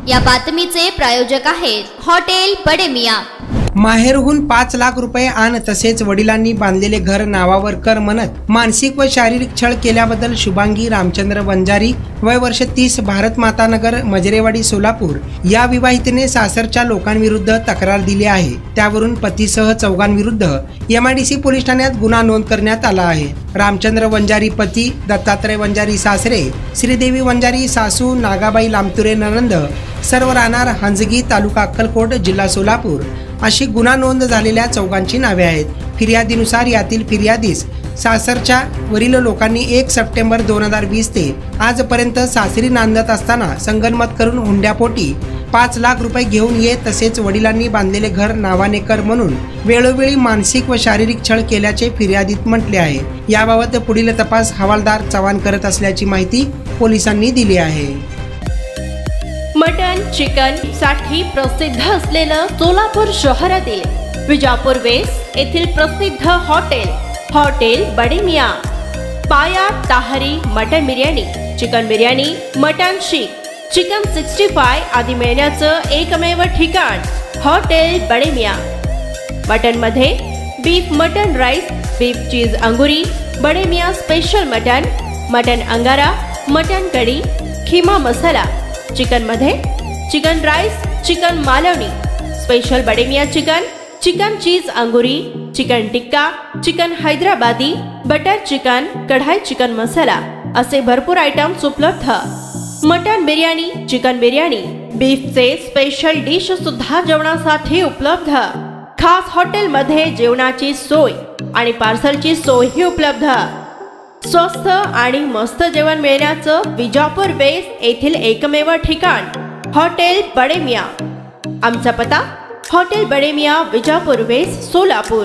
या बातमीचे प्रायोजक आहेत हॉटेल बडे मियां। माहेरहून 5 लाख रुपये आण तसेच वडिलांनी बांधलेले घर नावावर कर म्हणत मानसिक व शारीरिक छळ केल्याबद्दल शुभांगी रामचंद्र वंजारी वय वर्ष 30 भारत माता नगर मजरेवाडी सोलापूर या विवाहितेने सासरच्या लोकांविरुद्ध तक्रार दिली आहे। त्यावरून पतीसह चौघांविरुद्ध MIDC पोलीस ठाण्यात गुन्हा नोंद करण्यात आला आहे। रामचंद्र वंजारी पती, दत्तात्रय वंजारी सासरे, श्रीदेवी वंजारी सासू, नागाबाई लामतुरे ननंद, सर्व राहणार हंजगी, तालुका अक्कलकोट, जिल्हा सोलापूर अशी गुन्हा नोंद झालेल्या चौघांची नावे आहेत। फिर्यादीनुसार यातील फिर्यादीस सासरच्या वरील लोकांनी 1 सप्टेंबर 2020 ते आजपर्यंत सासरी नांदत असताना संगनमत करून हुंड्यापोटी 5 लाख रुपये घेऊन येत तसेच वडिलांनी बांधलेले घर नावाने कर म्हणून वेळोवेळी मानसिक व शारीरिक छळ केल्याचे फिर्यादीत म्हटले आहे। याबाबत पुढील तपास हवालदार चव्हाण करत असल्याची माहिती पोलिसांनी दिली आहे। मटन चिकन साठी प्रसिद्ध असलेलं सोलापूर शहरातील विजापूर वेस्ट येथील प्रसिद्ध hotel Bade Miyan. Paya tahari mutton biryani, chicken biryani, mutton seekh, chicken 65 आदी मिळण्याचं एकमेव ठिकाण हॉटेल बडे मियां। मटन मध्ये beef mutton rice, beef cheese angoori, Bade Miyan special mutton angara, mutton kadhi, keema masala. Chicken मध्ये chicken rice, chicken Malvani, special Bade Miyan chicken cheese angoori, chicken tikka, chicken Hyderabadi, butter chicken, kadai chicken masala असे भरपूर आयटम्स उपलब्ध। मटन बिर्याणी, चिकन बिर्याणी, बीफचे स्पेशल डिश सुद्धा जेवणासाठी उपलब्ध। खास हॉटेल मध्ये जेवणाची सोय आणि पार्सलची सोयही उपलब्ध। स्वस्त आणि मस्त जेवण मिळण्याचं विजापूर वेस्ट येथील एकमेव ठिकाण हॉटेल बडे मियां। आमचा पत्ता हॉटेल बडे मियां, विजापूर वेस्ट, सोलापूर।